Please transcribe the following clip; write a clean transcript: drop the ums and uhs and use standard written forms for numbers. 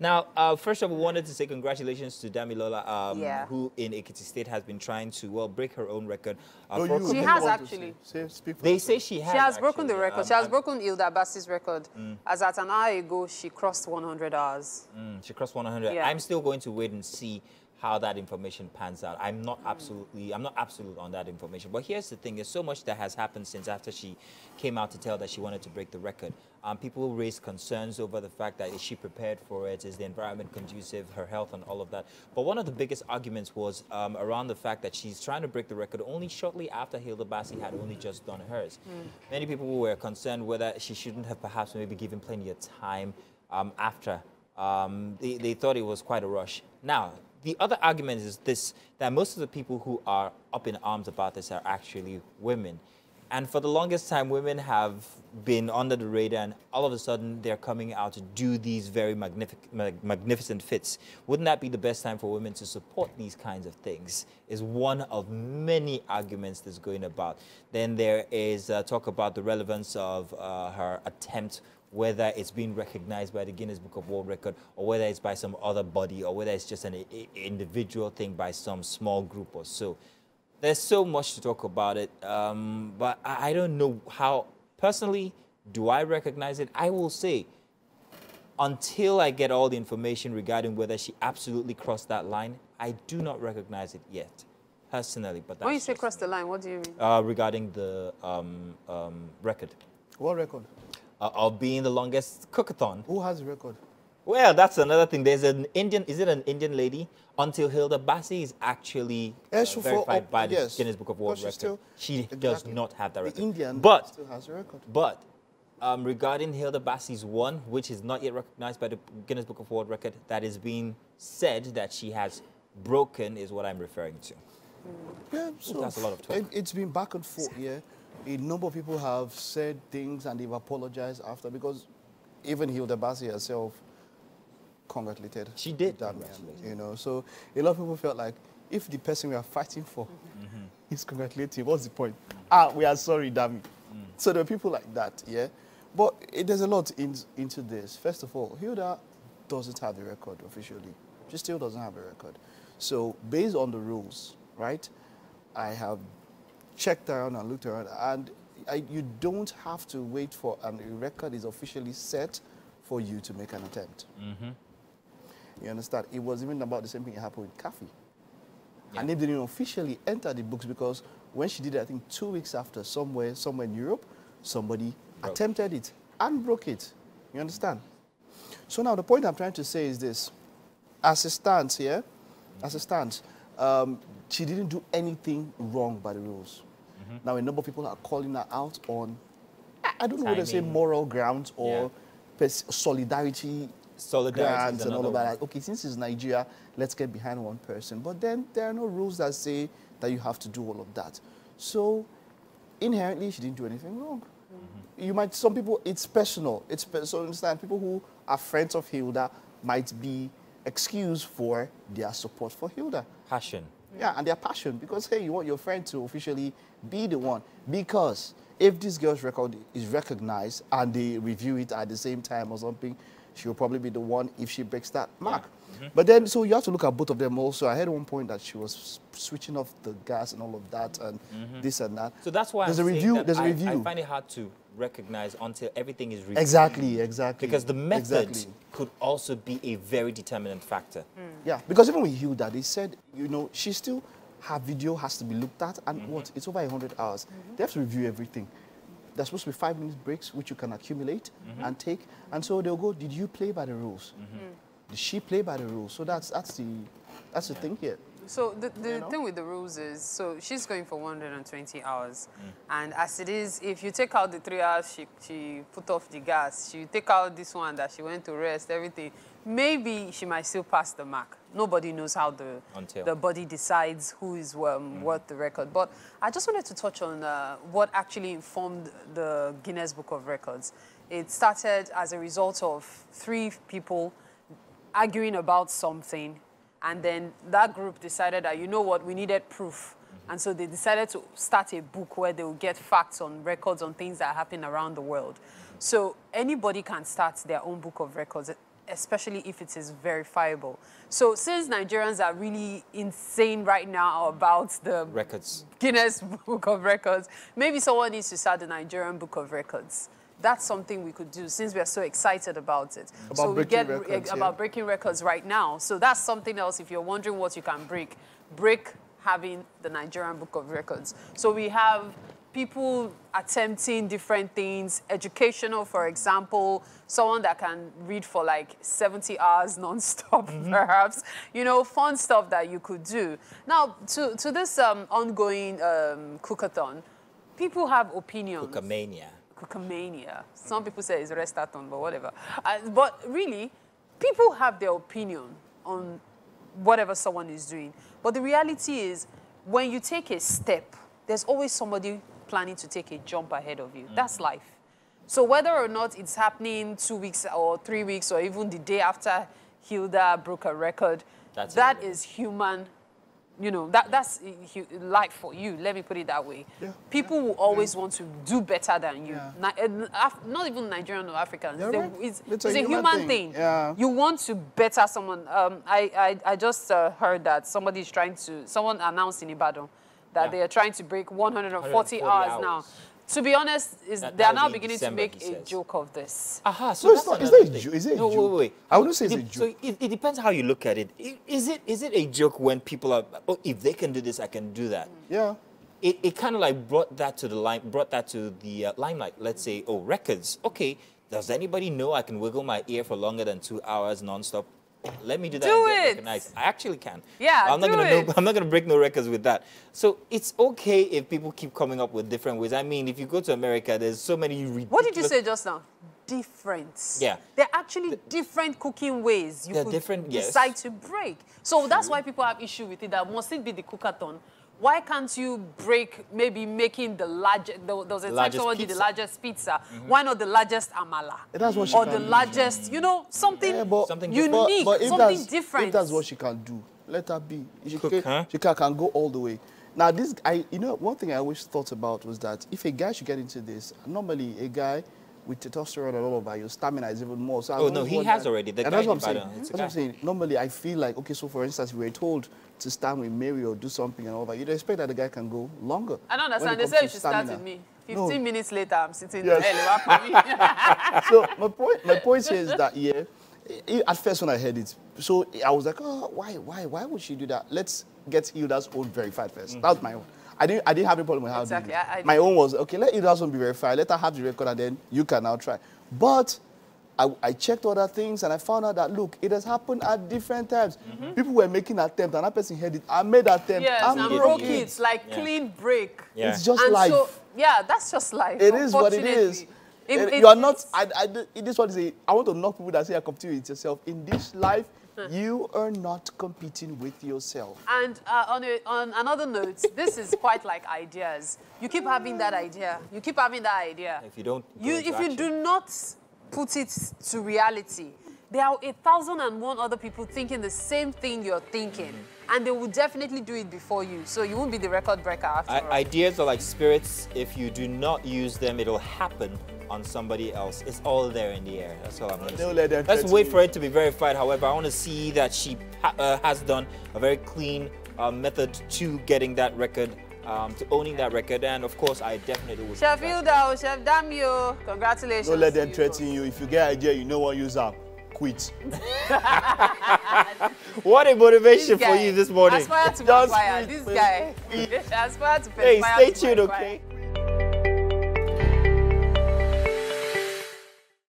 Now, first of all, wanted to say congratulations to Damilola, who in Ekiti State has been trying to, well, break her own record. She has actually. They say she has. She has broken the record. She has broken Hilda Baci's record. As at an hour ago, she crossed 100 hours. She crossed 100. Yeah. I'm still going to wait and see how that information pans out. I'm not absolute on that information. But here's the thing: there's so much that has happened since after she came out to tell that she wanted to break the record. People raised concerns over the fact that is she prepared for it? Is the environment conducive? Her health and all of that. But one of the biggest arguments was around the fact that she's trying to break the record only shortly after Hilda Baci had only just done hers. Many people were concerned whether she shouldn't have perhaps maybe given plenty of time after. They thought it was quite a rush. Now, the other argument is this, that most of the people who are up in arms about this are actually women. And for the longest time, women have been under the radar, and all of a sudden, they're coming out to do these very magnificent feats. Wouldn't that be the best time for women to support these kinds of things? Is one of many arguments that's going about. Then there is talk about the relevance of her attempt, whether it's being recognized by the Guinness Book of World Record, or whether it's by some other body, or whether it's just an individual thing by some small group or so. There's so much to talk about it, but I don't know how, personally, do I recognize it? I will say, until I get all the information regarding whether she absolutely crossed that line, I do not recognize it yet, personally. But that's when you say just cross the line, what do you mean? Regarding the record. What record? Of being the longest Cook-A-Thon. Who has the record? Well, that's another thing. There's an Indian, is it an Indian lady? Until Hilda Baci is actually verified by the Guinness Book of World Record. She does not have that record. The Indian but, still has a record. But regarding Hilda Baci's one, which is not yet recognized by the Guinness Book of World Record, that is being said that she has broken is what I'm referring to. Yeah, so that's a lot of talk. It's been back and forth, yeah. A number of people have said things and they've apologized after, because even Hilda Baci herself congratulated. She did. Dammy, you know, so a lot of people felt like if the person we are fighting for is congratulating, what's the point? We are sorry, Dammy. So there are people like that, yeah. But there's a lot into this. First of all, Hilda doesn't have the record officially. She still doesn't have a record. So based on the rules, right, I have checked around and looked around, and you don't have to wait for a record is officially set for you to make an attempt. You understand? It was even about the same thing that happened with Kathy. Yeah. And they didn't officially enter the books, because when she did it, I think 2 weeks after, somewhere in Europe, somebody attempted it and broke it. You understand? So now the point I'm trying to say is this. As it stands here, she didn't do anything wrong by the rules. Now a number of people are calling her out on, I don't know whether to say moral grounds or solidarity grounds and all of that. Okay, since it's Nigeria, let's get behind one person. But then there are no rules that say that you have to do all of that. So inherently, she didn't do anything wrong. You might, some people, it's personal. So understand, people who are friends of Hilda might be excused for their support for Hilda. Passion. Yeah, and their passion, because, hey, you want your friend to officially be the one. Because if this girl's record is recognized and they review it at the same time or something, she'll probably be the one if she breaks that mark. But then, so you have to look at both of them also. I heard at one point that she was switching off the gas and all of that and this and that. So that's why there's a review. There's a review. I find it hard to recognize until everything is reviewed. Exactly. Because the method could also be a very determinant factor. Yeah, because even with Hilda, they said, you know, she still, her video has to be looked at, and what? It's over 100 hours. They have to review everything. There's supposed to be 5-minute breaks, which you can accumulate and take. And so they'll go, did you play by the rules? Did she play by the rules? So that's the thing here. So the thing with the rules is, so she's going for 120 hours. And as it is, if you take out the 3 hours she put off the gas, she take out this one that she went to rest, everything, maybe she might still pass the mark. Nobody knows how the body decides who is worth the record. But I just wanted to touch on what actually informed the Guinness Book of Records. It started as a result of 3 people arguing about something. And then that group decided that, you know what, we needed proof. And so they decided to start a book where they will get facts on records on things that happen around the world. So anybody can start their own book of records. especially if it is verifiable. So since Nigerians are really insane right now about the records, Guinness Book of Records, maybe someone needs to start the Nigerian Book of Records. That's something we could do since we are so excited about it. About so we get records, about breaking records right now. So that's something else. If you're wondering what you can break having the Nigerian Book of Records. So we have people attempting different things, educational, for example, someone that can read for like 70 hours non-stop, perhaps, you know, fun stuff that you could do. Now, to this ongoing Cook-A-Thon, people have opinions. Cook-A-mania. Cook-A-mania. Some people say it's restathon, but whatever. But really, people have their opinion on whatever someone is doing. But the reality is, when you take a step, there's always somebody planning to take a jump ahead of you. That's life. So whether or not it's happening 2 weeks or 3 weeks or even the day after Hilda broke a record, that is human. You know, that's life for you. Let me put it that way. Yeah. People will always want to do better than you. Yeah. Not even Nigerian or Africans. Right. It's a human thing. Yeah. You want to better someone. I just heard that someone announced in Ibadan that they are trying to break 140 hours now. To be honest, they are now beginning to make a joke of this. Aha, so no, is it a joke? Wait. I wouldn't say it's a joke. So it depends how you look at it. Is it a joke when people are, oh, if they can do this, I can do that? Yeah. It kind of like brought that to the limelight. Let's say, oh, records. Okay, does anybody know I can wiggle my ear for longer than 2 hours nonstop? Let me do that and get recognized. I actually can. Yeah, I'm not gonna break no records with that. So it's okay if people keep coming up with different ways. I mean, if you go to America, there's so many ridiculous... What did you say just now? Different. Yeah. They're actually different cooking ways you could decide to break. So that's why people have issue with it. That must it be the Cook-A-Thon? Why can't you break maybe making the largest, there was a time someone did the largest pizza. Why not the largest amala? That's what she or can the do. largest, you know, something unique, but something different. If that's what she can do, let her be. She can go all the way. Now, one thing I always thought about was that if a guy should get into this, normally a guy with testosterone and all of that, your stamina is even more. So no, he has already. That's what I'm saying. That's what I'm saying. Normally, I feel like, okay, so for instance, we were told to stand with Mary or do something and all that. You'd expect that the guy can go longer. I don't understand. They say you should start with me. 15 minutes later, I'm sitting there. So my point here is that, at first when I heard it, so I was like, oh, why would she do that? Let's get Hilda's own verified first. That was my own. I didn't have a problem with how to do it. My own was, okay, let Hilda's own be verified. Let her have the record and then you can now try. But I checked other things and I found out that, look, it has happened at different times. People were making attempts and that person heard it. I made attempts. Yes, and broke it. It's like clean break. Yeah. It's just life. So, that's just life. It is what it is. You are not, it is what it is. I want to knock people that say you're competing with yourself. In this life, you are not competing with yourself. And on another note, this is quite like ideas. You keep having that idea. You keep having that idea. If you don't, if you do not put it to reality, there are 1,001 other people thinking the same thing you're thinking, and they will definitely do it before you. So you won't be the record breaker after all. Ideas are like spirits. If you do not use them, it'll happen on somebody else. It's all there in the air. That's all I'm going to say. Let's wait for it to be verified. However, I want to see that she has done a very clean method to getting that record, to owning that record. And of course, I definitely would. Chef Hilda, Chef Dammy, congratulations. Don't let them threaten you. If you get idea, you know what use up. Quit. What a motivation for you this morning. Aspire to perspire. This guy. Aspire to perspire. Hey, stay tuned, okay?